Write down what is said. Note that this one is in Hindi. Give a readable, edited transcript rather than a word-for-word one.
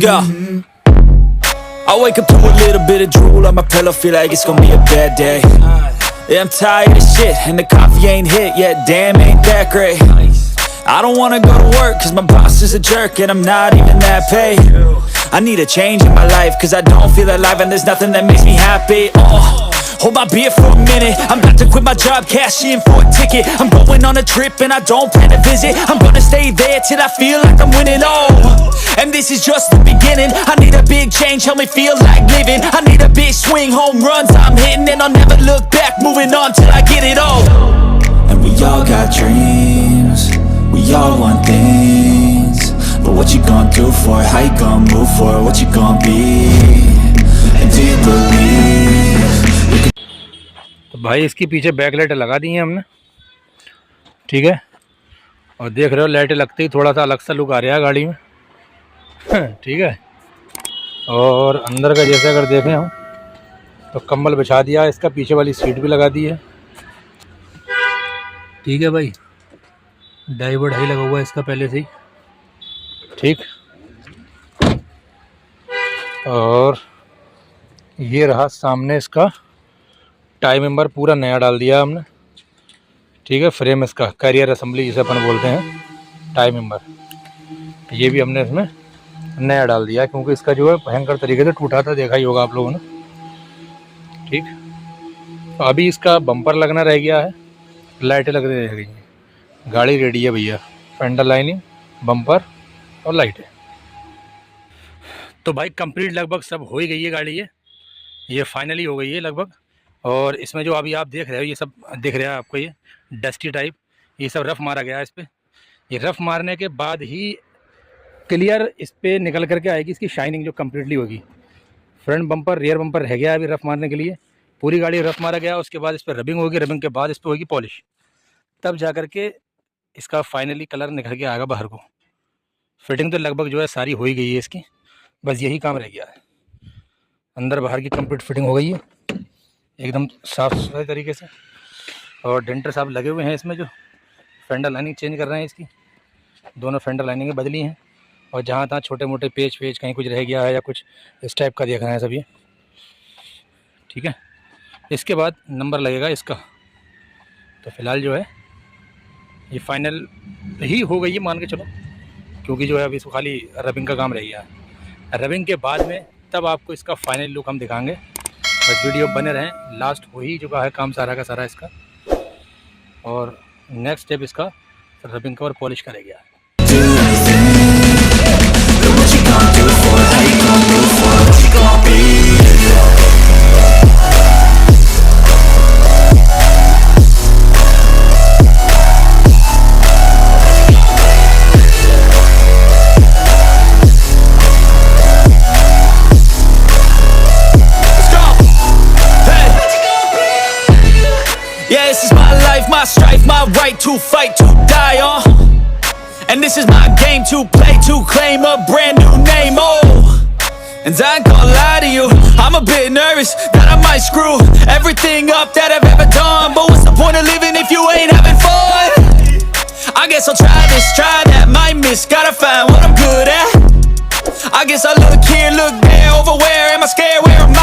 go. I wake up to a little bit of drool on my pillow, feel like it's gonna be a bad day. Yeah, I'm tired of shit, and the coffee ain't hit yet, damn, ain't that great. I don't wanna go to work, cause my boss is a jerk, and I'm not even that paid. I need a change in my life, cause I don't feel alive and there's nothing that makes me happy. Hold my beer for a minute, I'm about to quit my job, cash in for a ticket. I'm going on a trip and I don't plan to visit. I'm gonna stay there till I feel like I'm winning, and this is just the beginning. I need a big change, help me feel like living. I need a big swing, home runs I'm hitting, and I'll never look back, moving on till I get it all. And we all got dreams, we all want things, but what you gonna do for it? How you gonna move for it? What you gonna be? And do you believe? तो भाई इसकी पीछे बैक लाइटें लगा दी हैं हमने, ठीक है। और देख रहे हो लाइटें लगते ही थोड़ा सा अलग सा लुक आ रहा है गाड़ी में, ठीक है। और अंदर का जैसे अगर देखें हम तो कंबल बिछा दिया, इसका पीछे वाली सीट भी लगा दी है, ठीक है भाई। डाइवर्ड हाई लगा हुआ है इसका पहले से ही, ठीक। और ये रहा सामने इसका टाई मेंबर, पूरा नया डाल दिया हमने, ठीक है। फ्रेम इसका कैरियर असेंबली जिसे अपन बोलते हैं, टाई मेंबर, ये भी हमने इसमें नया डाल दिया, क्योंकि इसका जो है भयंकर तरीके से टूटा था, देखा ही होगा आप लोगों ने, ठीक। तो अभी इसका बम्पर लगना रह गया है, लाइटें लगने रह गई हैं, गाड़ी रेडी है भैया। फेंडर लाइनिंग, बम्पर और लाइटें। तो भाई कंप्लीट लगभग सब हो ही गई है गाड़ी, ये फाइनली हो गई है लगभग। और इसमें जो अभी आप देख रहे हो, ये सब दिख रहा है आपको, ये डस्टी टाइप, ये सब रफ़ मारा गया है इस पर। ये रफ़ मारने के बाद ही क्लियर इस पर निकल करके आएगी इसकी शाइनिंग जो कम्प्लीटली होगी। फ्रंट बम्पर, रियर बम्पर रह गया अभी रफ़ मारने के लिए, पूरी गाड़ी रफ़ मारा गया। उसके बाद इस पर रबिंग होगी, रबिंग के बाद इस पर होगी पॉलिश, तब जा कर के इसका फाइनली कलर निकल के आएगा बाहर को। फिटिंग तो लगभग जो है सारी हो ही गई है इसकी, बस यही काम रह गया है। अंदर बाहर की कंप्लीट फिटिंग हो गई है एकदम साफ़ सुथरे तरीके से। और डेंटर साहब लगे हुए हैं इसमें, जो फेंडर लाइनिंग चेंज कर रहे हैं इसकी, दोनों फेंडर लाइनिंगें बदली हैं। और जहाँ तहाँ छोटे मोटे पेच कहीं कुछ रह गया है या कुछ इस टाइप का देख रहे हैं सब ये, ठीक है। इसके बाद नंबर लगेगा इसका। तो फ़िलहाल जो है ये फाइनल ही हो गई है मान के चलो, क्योंकि जो है अभी इसको खाली रबिंग का काम रह गया है। रबिंग के बाद में तब आपको इसका फाइनल लुक हम दिखाएंगे, बस वीडियो बने रहें। लास्ट हो ही चुका है काम सारा का सारा इसका, और नेक्स्ट स्टेप इसका रबिंग का और पॉलिश का रह गया है। Yeah, this is my life, my strife, my right to fight, to die on. And this is my game to play, to claim a brand new name, And I ain't gonna lie to you, I'm a bit nervous that I might screw everything up that I've ever done. But what's the point of living if you ain't having fun? I guess I'll try this, try that, might miss, gotta find what I'm good at. I guess I look here, look there, over where am I scared, where am I?